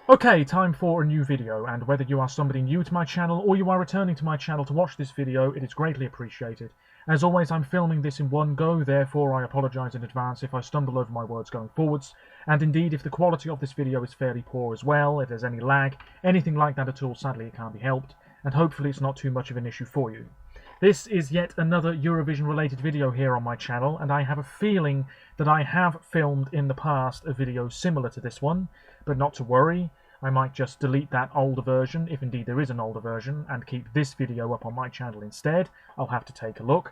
Okay, time for a new video, and whether you are somebody new to my channel or you are returning to my channel to watch this video, it is greatly appreciated. As always, I'm filming this in one go, therefore I apologise in advance if I stumble over my words going forwards, and indeed if the quality of this video is fairly poor as well, if there's any lag, anything like that at all, sadly it can't be helped, and hopefully it's not too much of an issue for you. This is yet another Eurovision related video here on my channel, and I have a feeling that I have filmed in the past a video similar to this one, but not to worry, I might just delete that older version, if indeed there is an older version, and keep this video up on my channel instead. I'll have to take a look.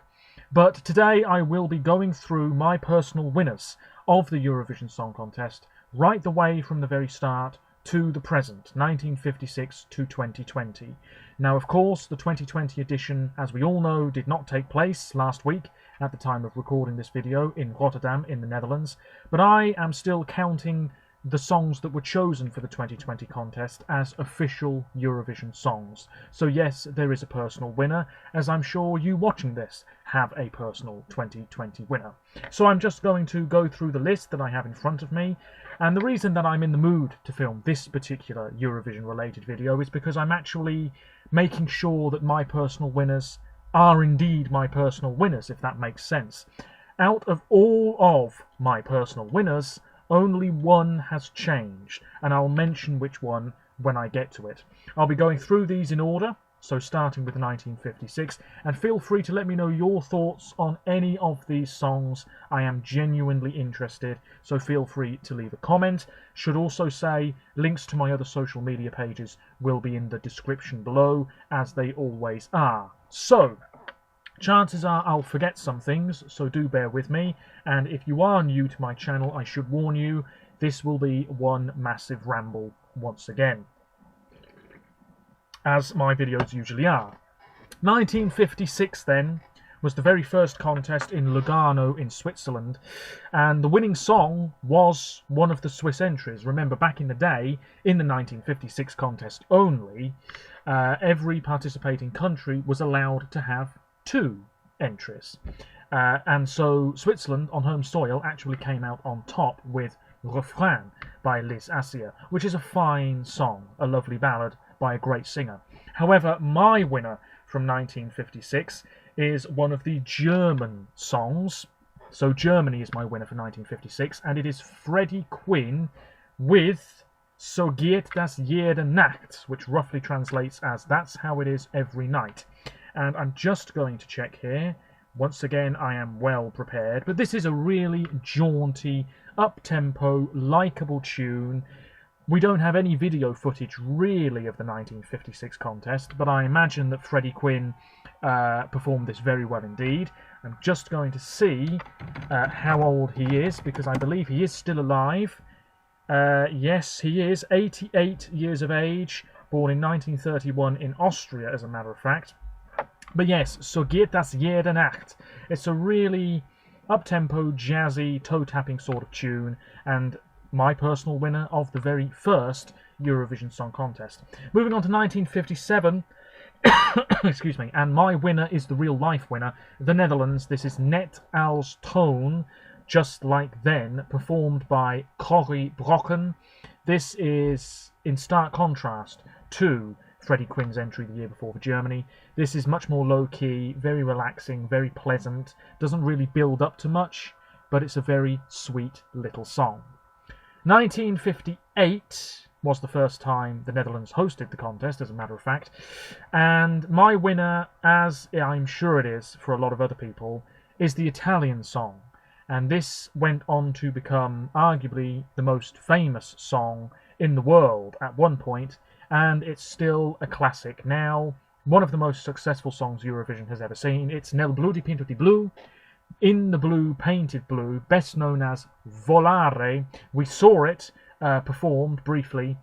But today I will be going through my personal winners of the Eurovision Song Contest, right the way from the very start to the present, 1956 to 2020. Now, of course, the 2020 edition, as we all know, did not take place last week at the time of recording this video in Rotterdam in the Netherlands, but I am still counting the songs that were chosen for the 2020 contest as official Eurovision songs. So yes, there is a personal winner, as I'm sure you watching this have a personal 2020 winner. So I'm just going to go through the list that I have in front of me, and the reason that I'm in the mood to film this particular Eurovision related video is because I'm actually making sure that my personal winners are indeed my personal winners, if that makes sense. Out of all of my personal winners, only one has changed, and I'll mention which one when I get to it. I'll be going through these in order, so starting with 1956, and feel free to let me know your thoughts on any of these songs. I am genuinely interested, so feel free to leave a comment. Should also say links to my other social media pages will be in the description below, as they always are. So, chances are I'll forget some things, so do bear with me, and if you are new to my channel, I should warn you, this will be one massive ramble once again, as my videos usually are. 1956 then was the very first contest in Lugano in Switzerland, and the winning song was one of the Swiss entries. Remember, back in the day, in the 1956 contest only, every participating country was allowed to have two entries, and so Switzerland on home soil actually came out on top with Refrain by Les Asia, which is a fine song, a lovely ballad by a great singer. However, my winner from 1956 is one of the German songs. So Germany is my winner for 1956, and it is Freddie Quinn with So geht das jede Nacht, which roughly translates as That's How It Is Every Night. And I'm just going to check here. Once again, I am well prepared, but this is a really jaunty, up-tempo, likeable tune. We don't have any video footage really of the 1956 contest, but I imagine that Freddie Quinn performed this very well indeed. I'm just going to see how old he is, because I believe he is still alive. Yes, he is 88 years of age, born in 1931 in Austria, as a matter of fact. But yes, So geht das jede Nacht. It's a really up-tempo, jazzy, toe-tapping sort of tune, and my personal winner of the very first Eurovision Song Contest. Moving on to 1957, excuse me, and my winner is the real-life winner, the Netherlands. This is Net als Toon, Just Like Then, performed by Corrie Brokken. This is in stark contrast to Freddie Quinn's entry the year before for Germany. This is much more low-key, very relaxing, very pleasant, doesn't really build up to much, but it's a very sweet little song. 1958 was the first time the Netherlands hosted the contest, as a matter of fact, and my winner, as I'm sure it is for a lot of other people, is the Italian song, and this went on to become arguably the most famous song in the world at one point, and it's still a classic now, one of the most successful songs Eurovision has ever seen. It's Nel blu dipinto di blu, In the Blue Painted Blue, best known as Volare. We saw it performed briefly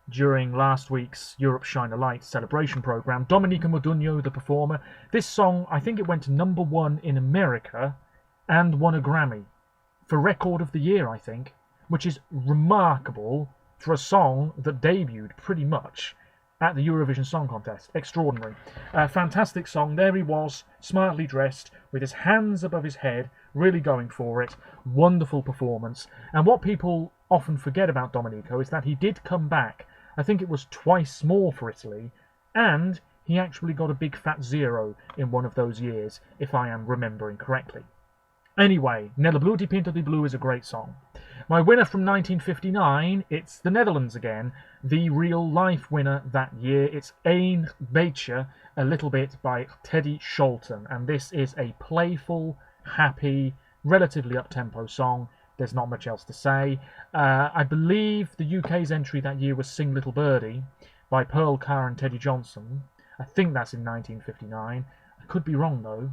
during last week's Europe Shine a Light celebration program. Domenica Modugno, the performer. This song, I think it went to #1 in America and won a Grammy for Record of the Year, I think, which is remarkable for a song that debuted pretty much at the Eurovision Song Contest. Extraordinary. Fantastic song. There he was, smartly dressed, with his hands above his head, really going for it. Wonderful performance. And what people often forget about Domenico is that he did come back, I think it was twice more for Italy, and he actually got a big fat 0 in one of those years, if I am remembering correctly. Anyway, Nella Blu di Pinto di Blu is a great song. My winner from 1959, it's the Netherlands again, the real-life winner that year. It's Een Beetje, A Little Bit by Teddy Scholten, and this is a playful, happy, relatively up-tempo song. There's not much else to say. I believe the UK's entry that year was Sing Little Birdie by Pearl Carr and Teddy Johnson. I think that's in 1959. I could be wrong though.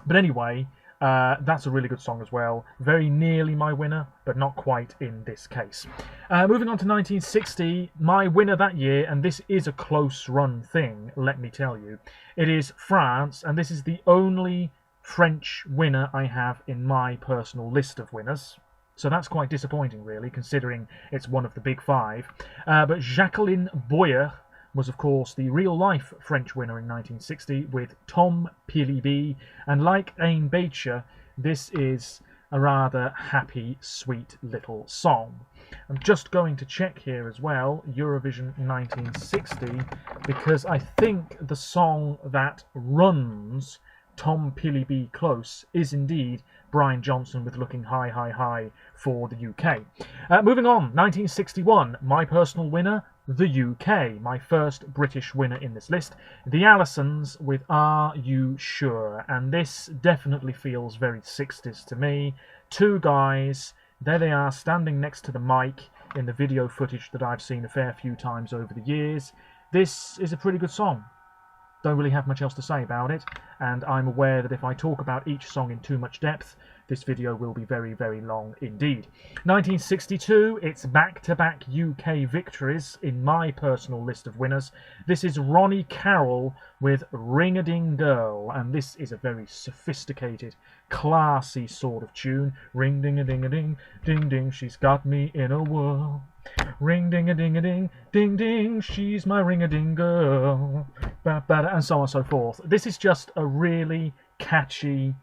But anyway, that's a really good song as well. Very nearly my winner, but not quite in this case. Moving on to 1960, my winner that year, and this is a close run thing, let me tell you. It is France, and this is the only French winner I have in my personal list of winners. So that's quite disappointing, really, considering it's one of the big five. But Jacqueline Boyer was, of course, the real-life French winner in 1960 with Tom Pilibi. And like Een Beetje, this is a rather happy, sweet little song. I'm just going to check here as well, Eurovision 1960, because I think the song that runs Tom Pilibi close is indeed Brian Johnson with Looking High, High, High for the UK. Moving on, 1961, my personal winner, the UK. My first British winner in this list, the Allisons with Are You Sure? And this definitely feels very 60s to me. Two guys, there they are standing next to the mic in the video footage that I've seen a fair few times over the years. This is a pretty good song. Don't really have much else to say about it, and I'm aware that if I talk about each song in too much depth, this video will be very, very long indeed. 1962, it's back-to-back UK victories in my personal list of winners. This is Ronnie Carroll with Ring-a-Ding Girl, and this is a very sophisticated, classy sort of tune. Ring-ding-a-ding-a-ding, ding-ding, she's got me in a whirl. Ring-ding-a-ding-a-ding, ding-ding, she's my ring-a-ding girl. And so on and so forth. This is just a really catchy,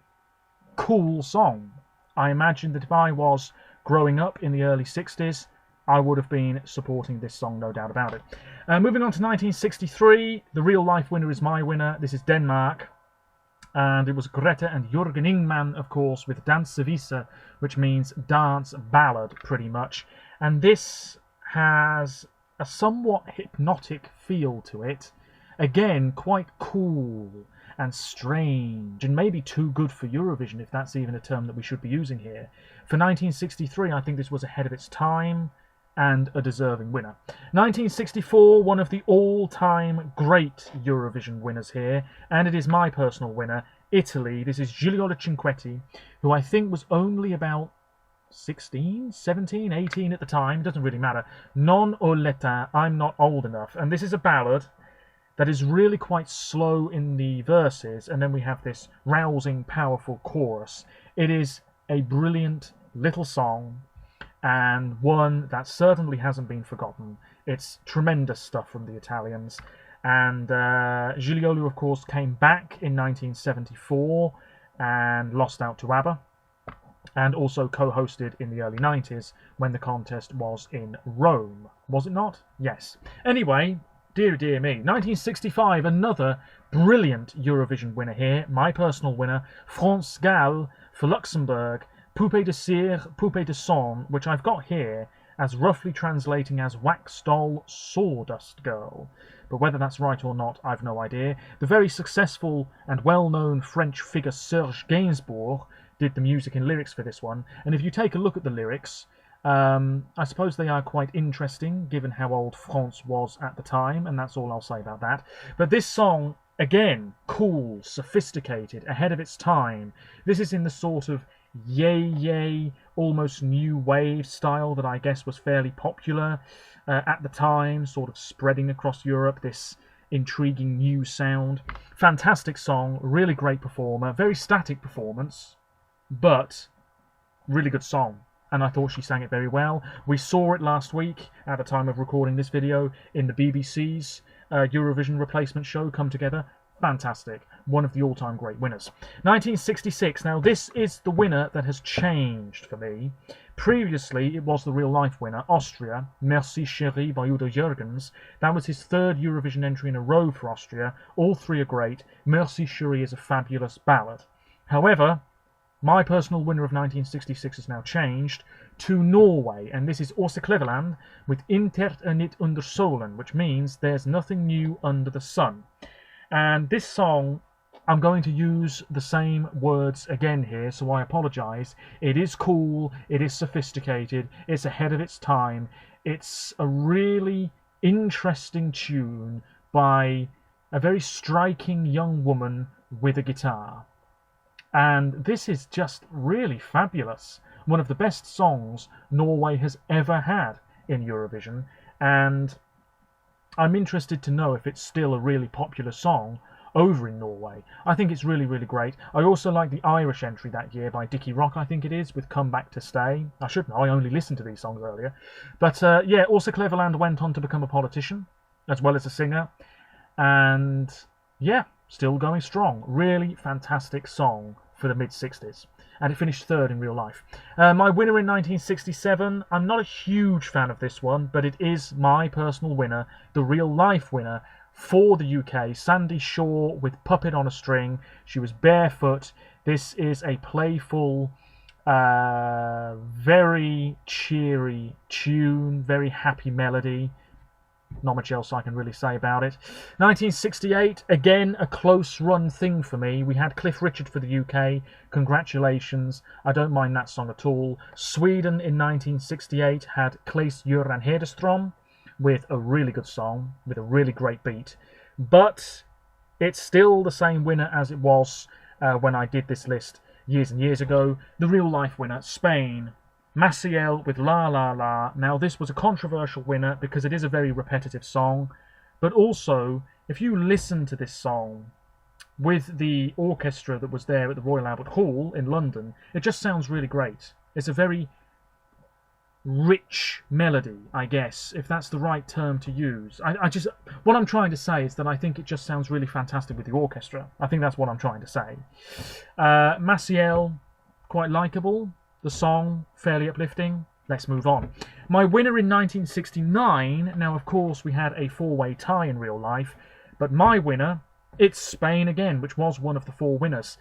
cool song. I imagine that if I was growing up in the early 60s, I would have been supporting this song, no doubt about it. Moving on to 1963, the real-life winner is my winner. This is Denmark. And it was Greta and Jürgen Ingman, of course, with Dansevise, which means dance ballad, pretty much. And this has a somewhat hypnotic feel to it. Again, quite cool and strange, and maybe too good for Eurovision, if that's even a term that we should be using here. For 1963, I think this was ahead of its time, and a deserving winner. 1964, one of the all-time great Eurovision winners here, and it is my personal winner, Italy. This is Giulio Cinquetti, who I think was only about 16, 17, 18 at the time, it doesn't really matter. Non ho l'età, I'm not old enough. And this is a ballad that is really quite slow in the verses, and then we have this rousing, powerful chorus. It is a brilliant little song, and one that certainly hasn't been forgotten. It's tremendous stuff from the Italians. And Giulio, of course, came back in 1974 and lost out to ABBA, and also co-hosted in the early 90s when the contest was in Rome. Was it not? Yes. Anyway, dear me, 1965, another brilliant Eurovision winner here, my personal winner, France Gall for Luxembourg, Poupée de Cire, Poupée de Son, which I've got here as roughly translating as Wax Doll, Sawdust Girl. But whether that's right or not, I've no idea. The very successful and well-known French figure Serge Gainsbourg did the music and lyrics for this one, and if you take a look at the lyrics, I suppose they are quite interesting, given how old France was at the time, and that's all I'll say about that. But this song, again, cool, sophisticated, ahead of its time. This is in the sort of yay, almost new wave style that I guess was fairly popular at the time, sort of spreading across Europe, this intriguing new sound. Fantastic song, really great performer, very static performance, but really good song. And I thought she sang it very well. We saw it last week, at the time of recording this video, in the BBC's Eurovision replacement show, Come Together. Fantastic. One of the all-time great winners. 1966. Now, this is the winner that has changed for me, Previously, it was the real-life winner, Austria, Merci Chérie by Udo Jürgens. That was his third Eurovision entry in a row for Austria. All three are great. Merci Chérie is a fabulous ballad. However, my personal winner of 1966 has now changed to Norway, and this is Åse Kleveland with Intet er nytt under solen, which means there's nothing new under the sun. And this song, I'm going to use the same words again here, so I apologise. It is cool, it is sophisticated, it's ahead of its time. It's a really interesting tune by a very striking young woman with a guitar. And this is just really fabulous. One of the best songs Norway has ever had in Eurovision, and I'm interested to know if it's still a really popular song over in Norway. I think it's really, really great. I also like the Irish entry that year by Dickie Rock, I think it is, with Come Back to Stay. I should know, I only listened to these songs earlier. But yeah, Åse Kleveland went on to become a politician, as well as a singer. And yeah, still going strong. Really fantastic song for the mid-60s. And it finished third in real life. My winner in 1967, I'm not a huge fan of this one, but it is my personal winner, the real-life winner for the UK, Sandy Shaw with Puppet on a String. She was barefoot. This is a playful, very cheery tune, very happy melody. Not much else I can really say about it. 1968, again, a close run thing for me. We had Cliff Richard for the UK. Congratulations. I don't mind that song at all. Sweden in 1968 had Claes-Göran Hederström with a really good song, with a really great beat. But it's still the same winner as it was when I did this list years and years ago. The real life winner, Spain. Maciel with La La La. Now this was a controversial winner because it is a very repetitive song, but also if you listen to this song with the orchestra that was there at the Royal Albert Hall in London, it just sounds really great. It's a very rich melody, I guess, if that's the right term to use. What I'm trying to say is that I think it just sounds really fantastic with the orchestra. I think that's what I'm trying to say. Maciel, quite likeable. The song, fairly uplifting. Let's move on. My winner in 1969, now of course we had a four-way tie in real life, but my winner, it's Spain again, which was one of the four winners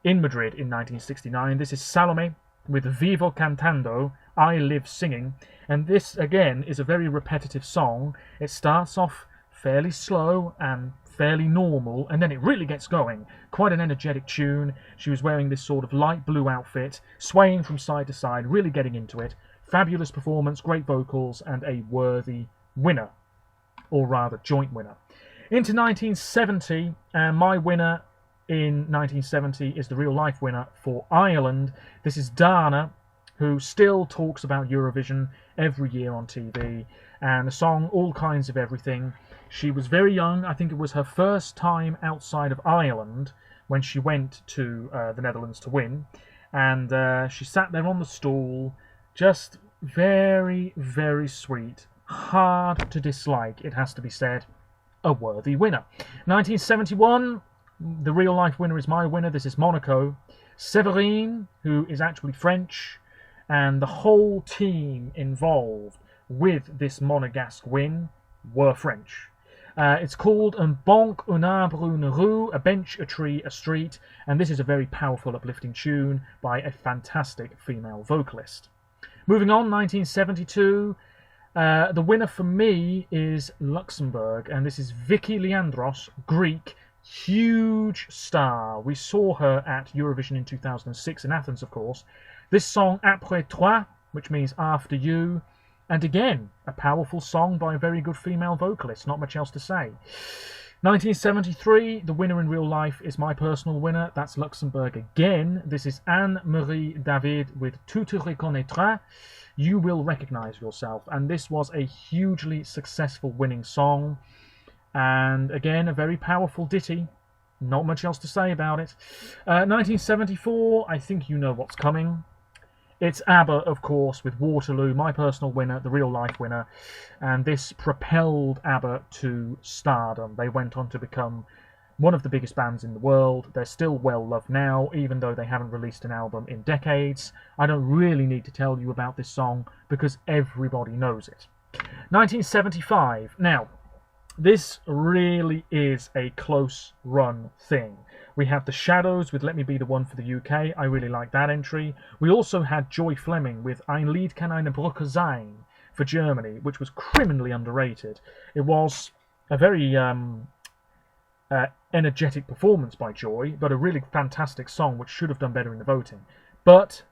in Madrid in 1969. This is Salome with Vivo Cantando, I Live Singing, and this again is a very repetitive song. It starts off fairly slow and fairly normal, and then it really gets going. Quite an energetic tune. She was wearing this sort of light blue outfit, swaying from side to side, really getting into it. Fabulous performance, great vocals, and a worthy winner, or rather joint winner. Into 1970, and my winner in 1970 is the real life winner for Ireland. This is Dana, who still talks about Eurovision every year on TV, and the song All Kinds of Everything. She was very young. I think it was her first time outside of Ireland when she went to the Netherlands to win. And she sat there on the stool, just very, very sweet. Hard to dislike, it has to be said. A worthy winner. 1971, the real-life winner is my winner. This is Monaco. Séverine, who is actually French, and the whole team involved with this Monegasque win were French. It's called Un banc, un arbre, une rue, a bench, a tree, a street, and this is a very powerful, uplifting tune by a fantastic female vocalist. Moving on, 1972, the winner for me is Luxembourg, and this is Vicky Leandros, Greek, huge star. We saw her at Eurovision in 2006 in Athens, of course. This song, Après toi, which means after you, and again, a powerful song by a very good female vocalist, not much else to say. 1973, the winner in real life is my personal winner, that's Luxembourg again. This is Anne-Marie David with Tu te reconnaîtras, You Will Recognize Yourself, and this was a hugely successful winning song, and again, a very powerful ditty. Not much else to say about it. 1974, I think you know what's coming. It's ABBA, of course, with Waterloo, my personal winner, the real-life winner, and this propelled ABBA to stardom. They went on to become one of the biggest bands in the world. They're still well loved now, even though they haven't released an album in decades. I don't really need to tell you about this song because everybody knows it. 1975. Now, this really is a close run thing. We have The Shadows with Let Me Be the One for the UK. I really like that entry. We also had Joy Fleming with Ein Lied kann eine Brücke sein for Germany, which was criminally underrated. It was a very energetic performance by Joy, but a really fantastic song which should have done better in the voting. But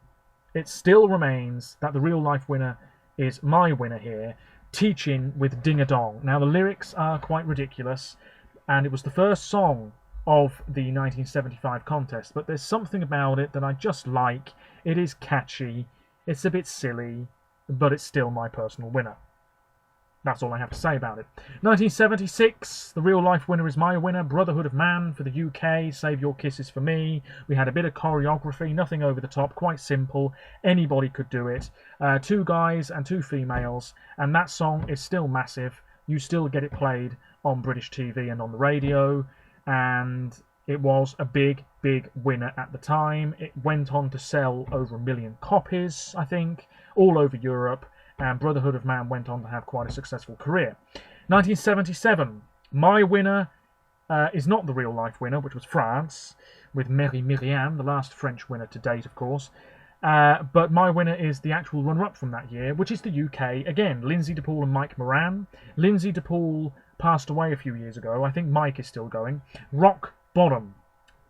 it still remains that the real life winner is my winner here, Teaching with Ding a Dong. Now the lyrics are quite ridiculous, and it was the first song of the 1975 contest, but there's something about it that I just like. It is catchy, it's a bit silly, but it's still my personal winner. That's all I have to say about it. 1976, the real life winner is my winner, Brotherhood of Man for the UK, Save Your Kisses for Me. We had a bit of choreography, nothing over the top, quite simple. Anybody could do it. 2 guys and 2 females, and that song is still massive. You still get it played on British TV and on the radio, and it was a big, big winner at the time. It went on to sell over 1 million copies, I think, all over Europe. And Brotherhood of Man went on to have quite a successful career. 1977, my winner is not the real-life winner, which was France, with Mary Myriam, the last French winner to date, of course. But my winner is the actual runner-up from that year, which is the UK. Again, Lindsay DePaul and Mike Moran. Lindsay DePaul passed away a few years ago. I think Mike is still going. Rock Bottom.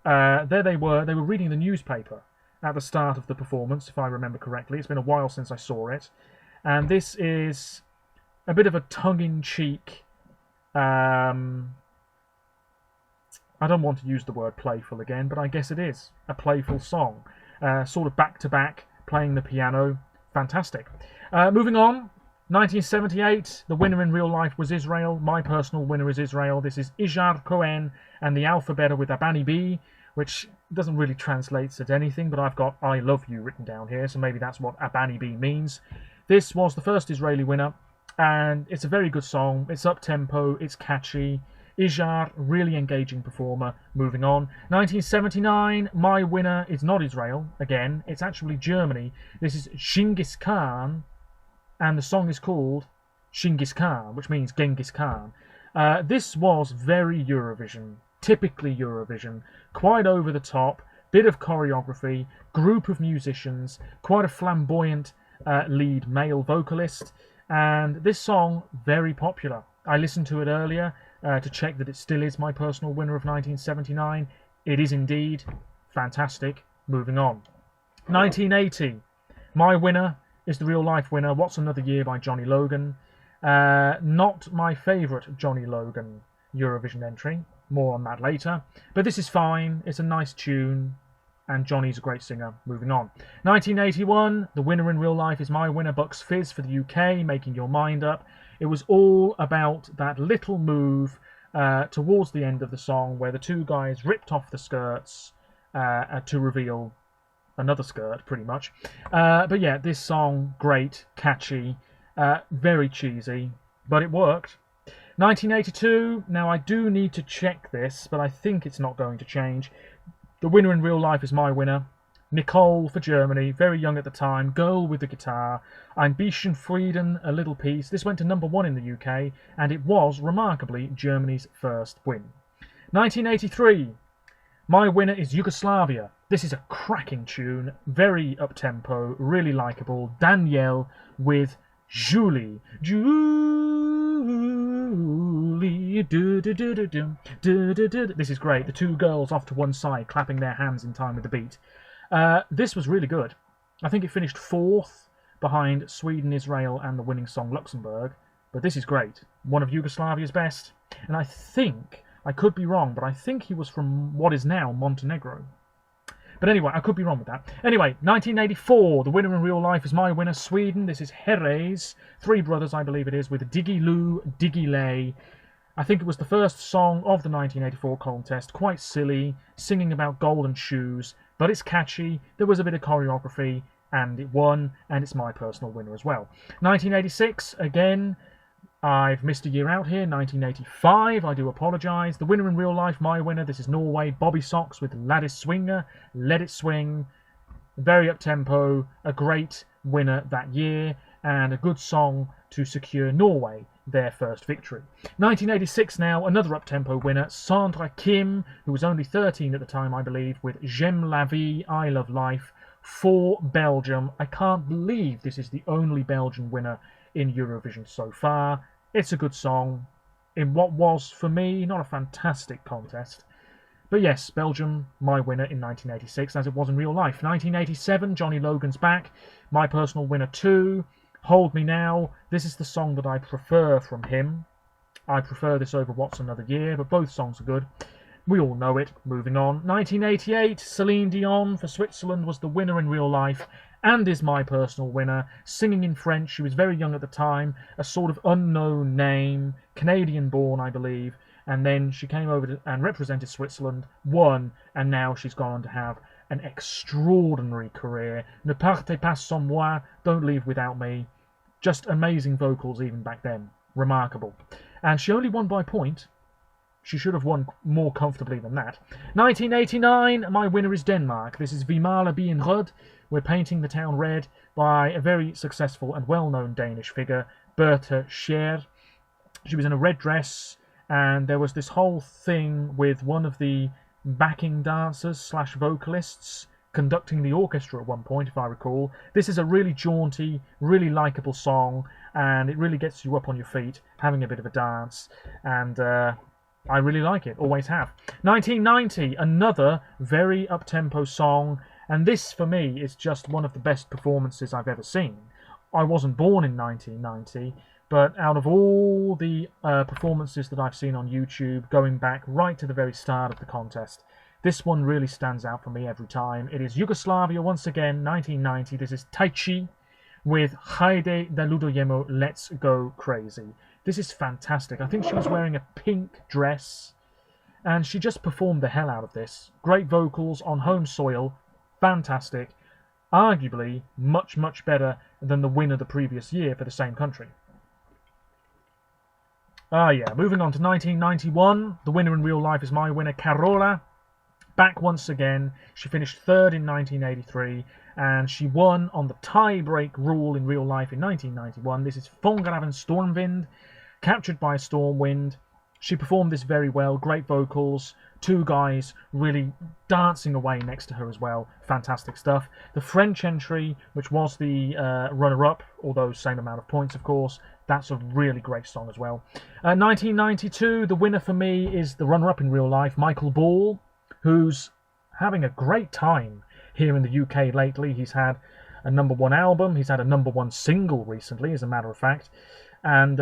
There they were. They were reading the newspaper at the start of the performance, if I remember correctly. It's been a while since I saw it. And this is a bit of a tongue-in-cheek, I don't want to use the word playful again, but I guess it is a playful song. Sort of back-to-back, playing the piano. Fantastic. Moving on, 1978, the winner in real life was Israel. My personal winner is Israel. This is Ijar Cohen and the Alphabeta with Abani B, which doesn't really translate to anything, but I've got I Love You written down here, so maybe that's what Abani B means. This was the first Israeli winner, and it's a very good song. It's up-tempo, it's catchy. Ijar, really engaging performer. Moving on. 1979, my winner is not Israel, again. It's actually Germany. This is Genghis Khan, and the song is called Genghis Khan, which means Genghis Khan. This was very Eurovision, typically Eurovision. Quite over the top, bit of choreography, group of musicians, quite a flamboyant lead male vocalist, and this song very popular. I listened to it earlier to check that it still is my personal winner of 1979. It is indeed. Fantastic. Moving on. 1980, my winner is the real life winner, What's Another Year by Johnny Logan. Not my favourite Johnny Logan Eurovision entry, more on that later, but this is fine. It's a nice tune, and Johnny's a great singer. Moving on. 1981, the winner in real life is my winner, Bucks Fizz for the UK, Making Your Mind Up. It was all about that little move towards the end of the song where the 2 guys ripped off the skirts to reveal another skirt, pretty much. But yeah, this song, great, catchy, very cheesy, but it worked. 1982, now I do need to check this, but I think it's not going to change. The winner in real life is my winner, Nicole for Germany, very young at the time, Girl with the Guitar, Ein bisschen Frieden, A Little Peace. This went to #1 in the UK, and it was, remarkably, Germany's first win. 1983, my winner is Yugoslavia. This is a cracking tune, very up-tempo, really likeable. Danielle with Julie. Julie. This is great. The 2 girls off to one side, clapping their hands in time with the beat. This was really good. I think it finished 4th behind Sweden, Israel, and the winning song Luxembourg. But this is great. One of Yugoslavia's best. And I think, I could be wrong, but I think he was from what is now Montenegro. But anyway, I could be wrong with that. Anyway, 1984, the winner in real life is my winner, Sweden. This is Herres, 3 brothers, I believe it is, with Diggy Lou, Diggy Lay. I think it was the first song of the 1984 contest. Quite silly, singing about golden shoes, but it's catchy. There was a bit of choreography, and it won, and it's my personal winner as well. 1986, again, I've missed a year out here, 1985, I do apologise. The winner in real life, my winner, this is Norway, Bobby Socks with Ladis Swinger, Let It Swing. Very up-tempo, a great winner that year, and a good song to secure Norway their first victory. 1986 now, another up-tempo winner, Sandra Kim, who was only 13 at the time, I believe, with J'aime la vie, I love life, for Belgium. I can't believe this is the only Belgian winner in Eurovision so far. It's a good song in what was, for me, not a fantastic contest. But yes, Belgium, my winner in 1986, as it was in real life. 1987, Johnny Logan's back. My personal winner too. Hold Me Now. This is the song that I prefer from him. I prefer this over What's Another Year, but both songs are good. We all know it. Moving on. 1988, Celine Dion for Switzerland was the winner in real life and is my personal winner. Singing in French. She was very young at the time. A sort of unknown name. Canadian-born, I believe. And then she came over and represented Switzerland, won, and now she's gone on to have an extraordinary career. Ne partez pas sans moi, Don't Leave Without Me. Just amazing vocals even back then. Remarkable. And she only won by point. She should have won more comfortably than that. 1989, my winner is Denmark. This is Vi maler byen rød. We're painting the town red by a very successful and well-known Danish figure, Bertha Scher. She was in a red dress, and there was this whole thing with one of the backing dancers slash vocalists conducting the orchestra at one point, if I recall. This is a really jaunty, really likeable song, and it really gets you up on your feet, having a bit of a dance, and I really like it, always have. 1990, another very up-tempo song, and this, for me, is just one of the best performances I've ever seen. I wasn't born in 1990, but out of all the performances that I've seen on YouTube, going back right to the very start of the contest, this one really stands out for me every time. It is Yugoslavia once again, 1990. This is Tai Chi with Haide da Ludojemo, Let's Go Crazy. This is fantastic. I think she was wearing a pink dress, and she just performed the hell out of this. Great vocals on home soil, fantastic. Arguably much, much better than the winner the previous year for the same country. Moving on to 1991. The winner in real life is my winner, Carola. Back once again. She finished third in 1983, and she won on the tie-break rule in real life in 1991. This is Fångraven Stormvind, captured by a storm wind. She performed this very well. Great vocals. Two guys really dancing away next to her as well. Fantastic stuff. The French entry, which was the runner-up, although same amount of points, of course. That's a really great song as well. 1992, the winner for me is the runner-up in real life, Michael Ball, who's having a great time here in the UK lately. He's had a #1 album. He's had a #1 single recently, as a matter of fact. And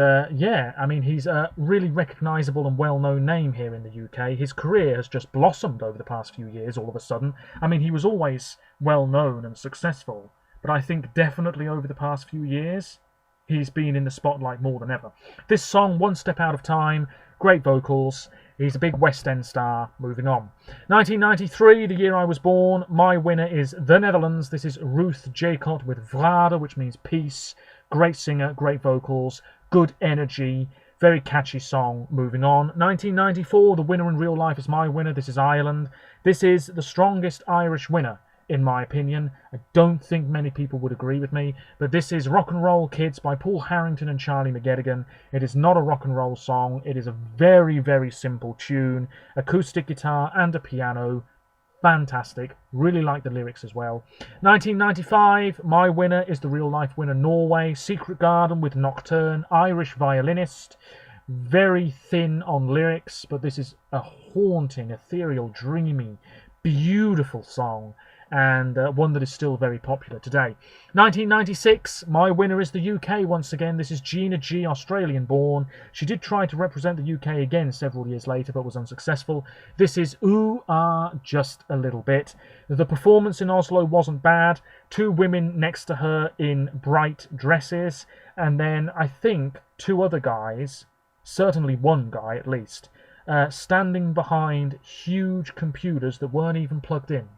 he's a really recognisable and well-known name here in the UK. His career has just blossomed over the past few years all of a sudden. I mean, he was always well-known and successful, but I think definitely over the past few years, he's been in the spotlight more than ever. This song, One Step Out of Time, great vocals. He's a big West End star. Moving on. 1993, the year I was born. My winner is the Netherlands. This is Ruth Jacot with Vrede, which means peace. Great singer, great vocals, good energy, very catchy song. Moving on. 1994, the winner in real life is my winner. This is Ireland. This is the strongest Irish winner, in my opinion. I don't think many people would agree with me, but this is Rock and Roll Kids by Paul Harrington and Charlie McGettigan. It is not a rock and roll song. It is a very, very simple tune. Acoustic guitar and a piano. Fantastic. Really like the lyrics as well. 1995, my winner is the real life winner, Norway. Secret Garden with Nocturne, Irish violinist. Very thin on lyrics, but this is a haunting, ethereal, dreamy, beautiful song, and one that is still very popular today. 1996, my winner is the UK once again. This is Gina G, Australian-born. She did try to represent the UK again several years later, but was unsuccessful. This is Ooh Ah Just a Little Bit. The performance in Oslo wasn't bad. Two women next to her in bright dresses, and then I think two other guys, certainly one guy at least, standing behind huge computers that weren't even plugged in,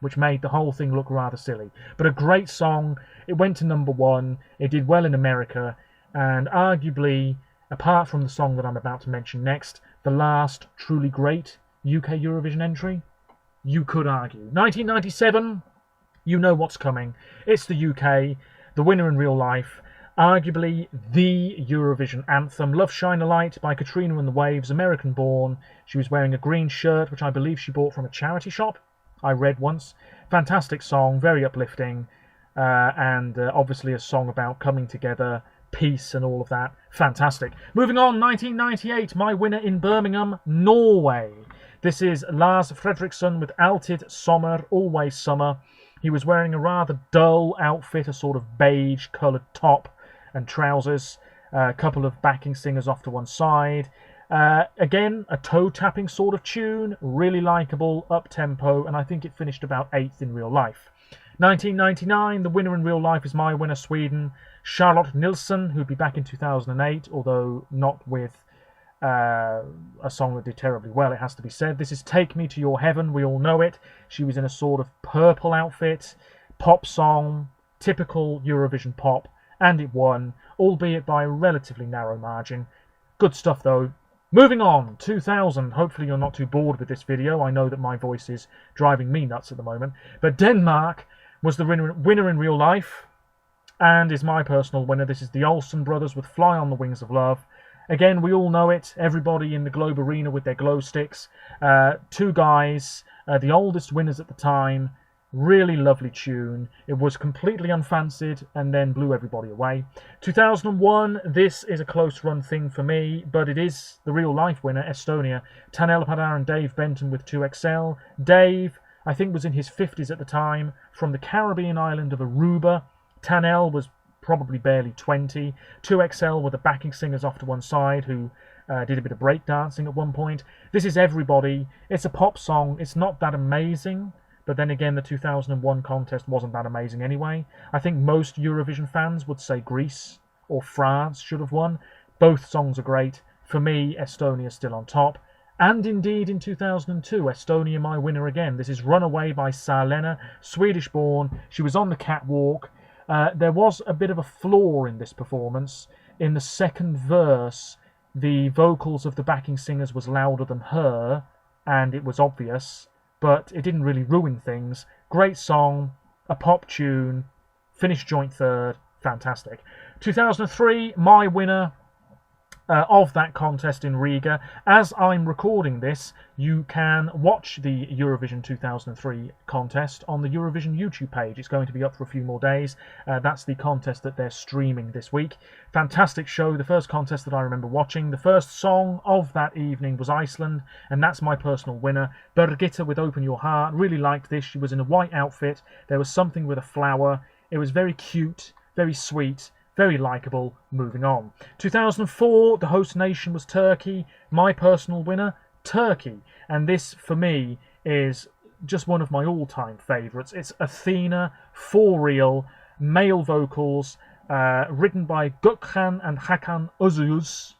which made the whole thing look rather silly. But a great song. It went to #1. It did well in America. and arguably, apart from the song that I'm about to mention next, the last truly great UK Eurovision entry, you could argue. 1997, you know what's coming. It's the UK, the winner in real life, arguably the Eurovision anthem, Love Shine a Light by Katrina and the Waves, American born. She was wearing a green shirt, which I believe she bought from a charity shop, I read once. Fantastic song, very uplifting, and obviously a song about coming together, peace and all of that. Fantastic. Moving on, 1998, my winner in Birmingham, Norway. This is Lars Fredriksson with Altid Sommer, Always Summer. He was wearing a rather dull outfit, a sort of beige coloured top and trousers, a couple of backing singers off to one side. Again, a toe-tapping sort of tune, really likeable, up-tempo, and I think it finished about 8th in real life. 1999, the winner in real life is my winner, Sweden, Charlotte Nilsson, who'd be back in 2008, although not with a song that did terribly well, it has to be said. This is Take Me to Your Heaven, we all know it. She was in a sort of purple outfit, pop song, typical Eurovision pop, and it won, albeit by a relatively narrow margin. Good stuff though. Moving on, 2000. Hopefully you're not too bored with this video. I know that my voice is driving me nuts at the moment. But Denmark was the winner in real life and is my personal winner. This is the Olsen brothers with Fly on the Wings of Love. Again, we all know it. Everybody in the Globe Arena with their glow sticks. Two guys, the oldest winners at the time. Really lovely tune. It was completely unfancied and then blew everybody away. 2001, this is a close run thing for me, but it is the real life winner, Estonia. Tanel Padar and Dave Benton with 2XL. Dave, I think, was in his 50s at the time, from the Caribbean island of Aruba. Tanel was probably barely 20. 2XL were the backing singers off to one side who did a bit of breakdancing at one point. This is everybody. It's a pop song. It's not that amazing. But then again, the 2001 contest wasn't that amazing anyway. I think most Eurovision fans would say Greece or France should have won. Both songs are great. For me, Estonia is still on top. And indeed, in 2002, Estonia my winner again. This is Runaway by Saa-Lena, Swedish-born. She was on the catwalk. There was a bit of a flaw in this performance. In the second verse, the vocals of the backing singers was louder than her, and it was obvious. But it didn't really ruin things. Great song, a pop tune, finished joint third, fantastic. 2003, my winner of that contest in Riga. As I'm recording this, you can watch the Eurovision 2003 contest on the Eurovision YouTube page. It's going to be up for a few more days. That's the contest that they're streaming this week. Fantastic show, the first contest that I remember watching. The first song of that evening was Iceland, and that's my personal winner. Birgitta with Open Your Heart, really liked this. She was in a white outfit. There was something with a flower. It was very cute, very sweet, very likeable. Moving on. 2004, the host nation was Turkey. My personal winner, Turkey. And this, for me, is just one of my all-time favourites. It's Athena, for real, male vocals, written by Gökhan and Hakan Özüz.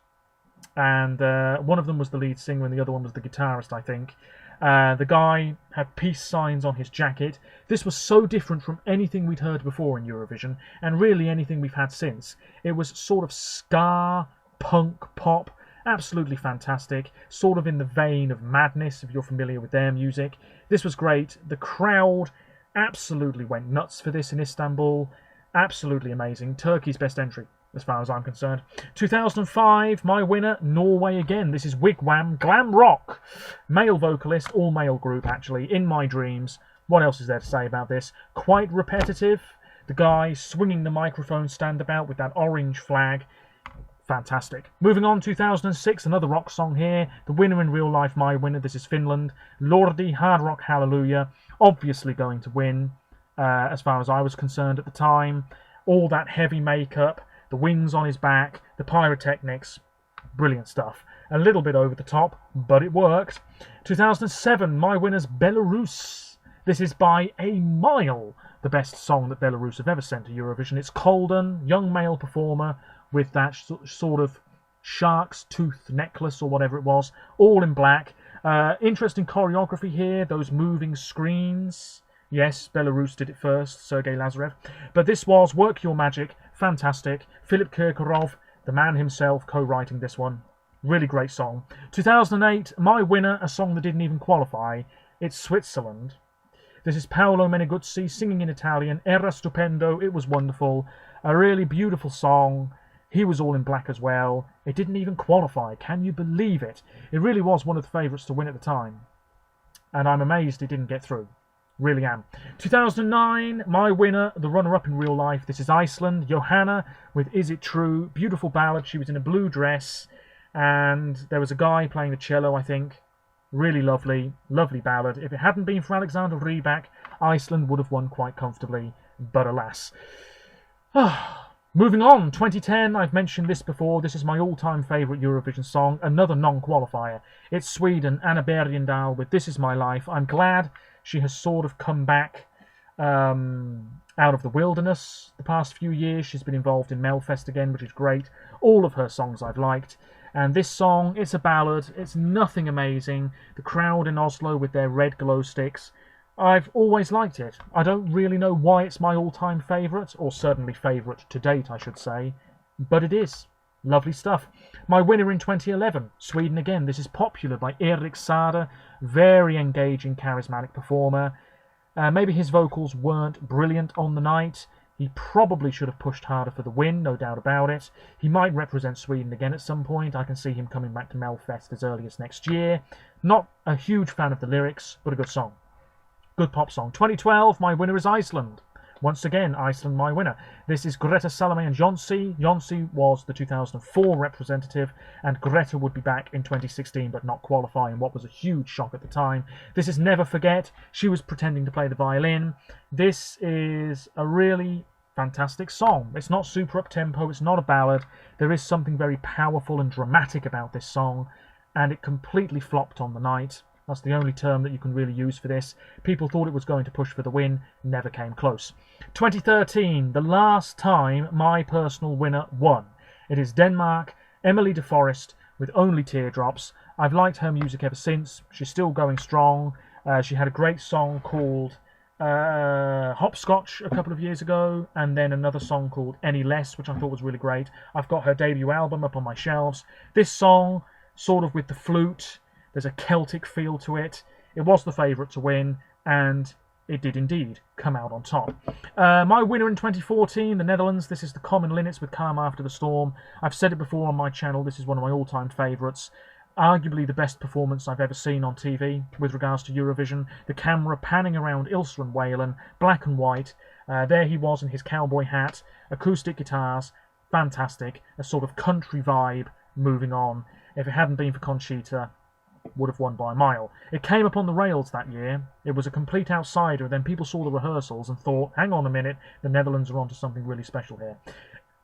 And one of them was the lead singer and the other one was the guitarist, I think. The guy had peace signs on his jacket. This was so different from anything we'd heard before in Eurovision, and really anything we've had since. It was sort of ska, punk, pop, absolutely fantastic, sort of in the vein of Madness, if you're familiar with their music. This was great. The crowd absolutely went nuts for this in Istanbul. Absolutely amazing. Turkey's best entry, as far as I'm concerned. 2005, my winner, Norway again. This is Wigwam, glam rock. Male vocalist, all male group actually, In My Dreams. What else is there to say about this? Quite repetitive. The guy swinging the microphone stand about with that orange flag. Fantastic. Moving on, 2006, another rock song here. The winner in real life, my winner. This is Finland. Lordi, Hard Rock Hallelujah. Obviously going to win, as far as I was concerned at the time. All that heavy makeup, the wings on his back, the pyrotechnics, brilliant stuff. A little bit over the top, but it worked. 2007, my winner's Belarus. This is by a mile the best song that Belarus have ever sent to Eurovision. It's Kolden, young male performer with that sort of shark's tooth necklace or whatever it was, all in black. Interesting choreography here, those moving screens. Yes, Belarus did it first, Sergei Lazarev. But this was Work Your Magic, fantastic. Philip Kirkorov, The man himself co-writing this one. Really great song. 2008, my winner, a song that didn't even qualify. It's Switzerland. This is Paolo Meneguzzi singing in Italian. Era stupendo, it was wonderful. A really beautiful song. He was all in black as well. It didn't even qualify. Can you believe it? It really was one of the favourites to win at the time. And I'm amazed it didn't get through. Really am. 2009, my winner, the runner-up in real life. This is Iceland. Johanna with Is It True? Beautiful ballad. She was in a blue dress. And there was a guy playing the cello, I think. Really lovely. Lovely ballad. If it hadn't been for Alexander Rybak, Iceland would have won quite comfortably. But alas. Moving on, 2010, I've mentioned this before, this is my all-time favourite Eurovision song, another non-qualifier. It's Sweden, Anna Bergendahl with This Is My Life. I'm glad she has sort of come back out of the wilderness the past few years. She's been involved in Melfest again, which is great. All of her songs I've liked. And this song, it's a ballad, it's nothing amazing. The crowd in Oslo with their red glow sticks. I've always liked it. I don't really know why it's my all-time favourite, or certainly favourite to date, I should say, but it is. Lovely stuff. My winner in 2011, Sweden again. This is Popular by Erik Saade. Very engaging, charismatic performer. Maybe his vocals weren't brilliant on the night. He probably should have pushed harder for the win, no doubt about it. He might represent Sweden again at some point. I can see him coming back to Melfest as early as next year. Not a huge fan of the lyrics, but a good song. Good pop song. 2012, my winner is Iceland. Once again, Iceland, my winner. This is Greta Salome and Jonsi. Jonsi was the 2004 representative, and Greta would be back in 2016, but not qualifying, what was a huge shock at the time. This is Never Forget. She was pretending to play the violin. This is a really fantastic song. It's not super up-tempo, it's not a ballad. There is something very powerful and dramatic about this song, and it completely flopped on the night. That's the only term that you can really use for this. People thought it was going to push for the win, never came close. 2013, the last time my personal winner won. It is Denmark, Emily de Forest with Only Teardrops. I've liked her music ever since. She's still going strong. She had a great song called Hopscotch a couple of years ago, and then another song called Any Less, which I thought was really great. I've got her debut album up on my shelves. This song, sort of with the flute, there's a Celtic feel to it. It was the favourite to win, and it did indeed come out on top. My winner in 2014, the Netherlands. This is the Common Linnets with Calm After the Storm. I've said it before on my channel, this is one of my all-time favourites. Arguably the best performance I've ever seen on TV with regards to Eurovision. The camera panning around Ilse and Whalen, black and white. There he was in his cowboy hat, acoustic guitars, fantastic. A sort of country vibe moving on. If it hadn't been for Conchita, would have won by a mile. It came up on the rails that year. It was a complete outsider, and then people saw the rehearsals and thought, hang on a minute, the Netherlands are onto something really special here.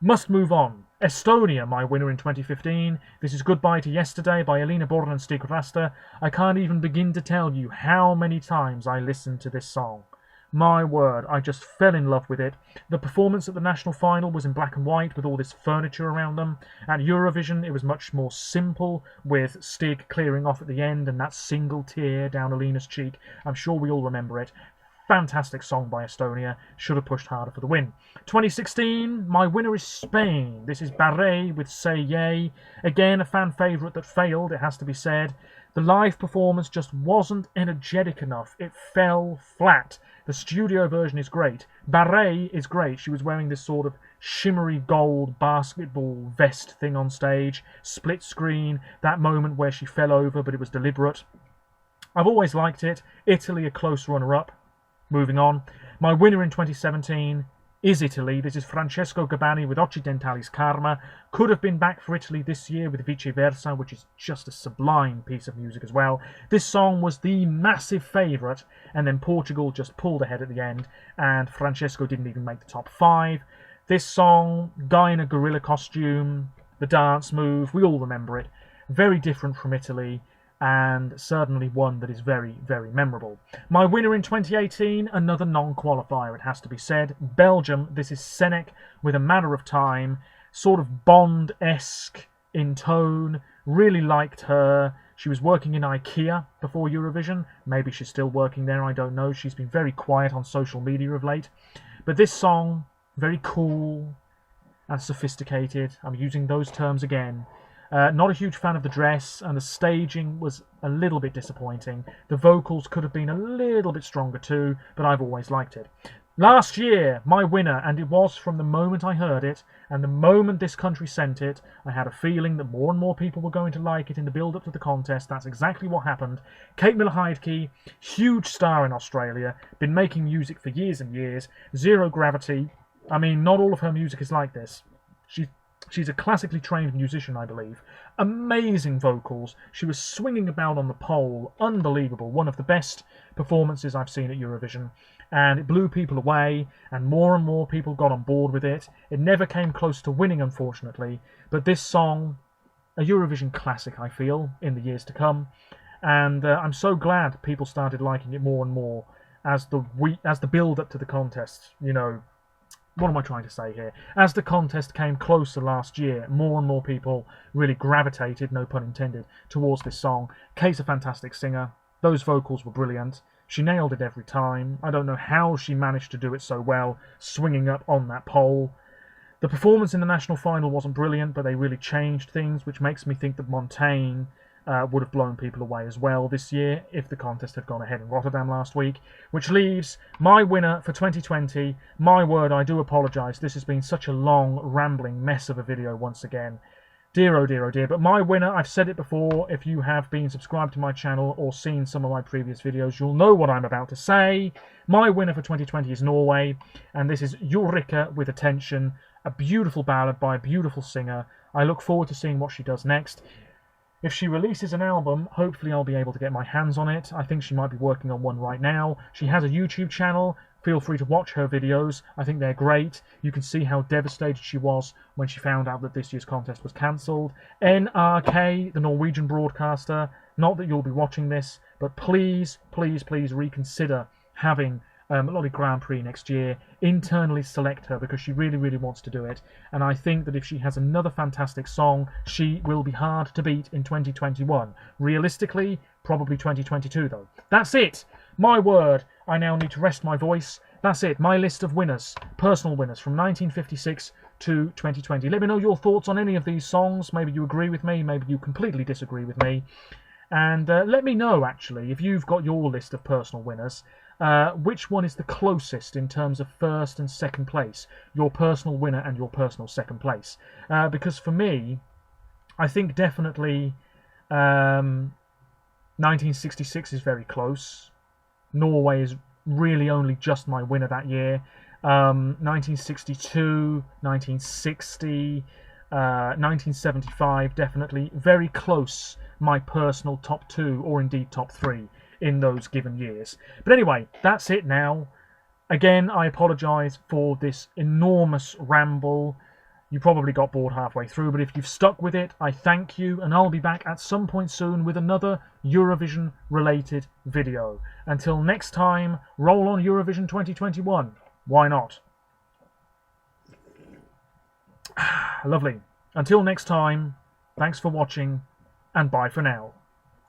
Must move on. Estonia, my winner in 2015. This is Goodbye to Yesterday by Elina Born and Stig Rasta. I can't even begin to tell you how many times I listened to this song. My word, I just fell in love with it. The performance at the national final was in black and white with all this furniture around them. At Eurovision, it was much more simple, with Stig clearing off at the end and that single tear down Alina's cheek. I'm sure we all remember it. Fantastic song by Estonia. Should have pushed harder for the win. 2016, my winner is Spain. This is Barret with Say Yay. Again, a fan favourite that failed, it has to be said. The live performance just wasn't energetic enough. It fell flat. The studio version is great. Barret is great. She was wearing this sort of shimmery gold basketball vest thing on stage. Split screen. That moment where she fell over, but it was deliberate. I've always liked it. Italy, a close runner-up. Moving on. My winner in 2017 is Italy. This is Francesco Gabbani with Occidentali's Karma. Could have been back for Italy this year with Vice Versa, which is just a sublime piece of music as well. This song was the massive favourite, and then Portugal just pulled ahead at the end, and Francesco didn't even make the top 5. This song, guy in a gorilla costume, the dance move, we all remember it. Very different from Italy, and certainly one that is very, very memorable. My winner in 2018, another non-qualifier, it has to be said. Belgium, this is Senek with A Matter of Time, sort of Bond-esque in tone. Really liked her. She was working in IKEA before Eurovision. Maybe she's still working there, I don't know. She's been very quiet on social media of late. But this song, very cool, and sophisticated. I'm using those terms again. Not a huge fan of the dress, and the staging was a little bit disappointing. The vocals could have been a little bit stronger too, but I've always liked it. Last year, my winner, and it was from the moment I heard it, and the moment this country sent it, I had a feeling that more and more people were going to like it in the build-up to the contest. That's exactly what happened. Kate Miller-Heidke, huge star in Australia, been making music for years and years, zero gravity. I mean, not all of her music is like this. She's a classically trained musician, I believe. Amazing vocals. She was swinging about on the pole. Unbelievable. One of the best performances I've seen at Eurovision. And it blew people away, and more people got on board with it. It never came close to winning, unfortunately. But this song, a Eurovision classic, I feel, in the years to come. And I'm so glad people started liking it more and more as the build-up to the contest, you know. What am I trying to say here? As the contest came closer last year, more and more people really gravitated, no pun intended, towards this song. Kate's a fantastic singer. Those vocals were brilliant. She nailed it every time. I don't know how she managed to do it so well, swinging up on that pole. The performance in the national final wasn't brilliant, but they really changed things, which makes me think that Montaigne would have blown people away as well this year if the contest had gone ahead in Rotterdam last week, which leaves my winner for 2020. My word, I do apologise. This has been such a long, rambling mess of a video once again. Dear, oh dear, oh dear. But my winner, I've said it before, if you have been subscribed to my channel or seen some of my previous videos, you'll know what I'm about to say. My winner for 2020 is Norway, and this is Ulrika with Attention, a beautiful ballad by a beautiful singer. I look forward to seeing what she does next. If she releases an album, hopefully I'll be able to get my hands on it. I think she might be working on one right now. She has a YouTube channel. Feel free to watch her videos. I think they're great. You can see how devastated she was when she found out that this year's contest was cancelled. NRK, the Norwegian broadcaster, not that you'll be watching this, but please, please, please reconsider having Lolly Grand Prix next year. Internally select her because she really, really wants to do it. And I think that if she has another fantastic song, she will be hard to beat in 2021. Realistically, probably 2022 though. That's it. My word. I now need to rest my voice. That's it. My list of winners, personal winners from 1956 to 2020. Let me know your thoughts on any of these songs. Maybe you agree with me. Maybe you completely disagree with me. And let me know, actually, if you've got your list of personal winners, which one is the closest in terms of first and second place, your personal winner and your personal second place. Because for me, I think definitely 1966 is very close. Norway is really only just my winner that year. 1962, 1960, 1975, definitely very close my personal top 2 or indeed top 3 in those given years. But anyway, that's it now. Again, I apologise for this enormous ramble. You probably got bored halfway through, but if you've stuck with it, I thank you, and I'll be back at some point soon with another Eurovision-related video. Until next time, roll on Eurovision 2021. Why not? Lovely. Until next time, thanks for watching, and bye for now.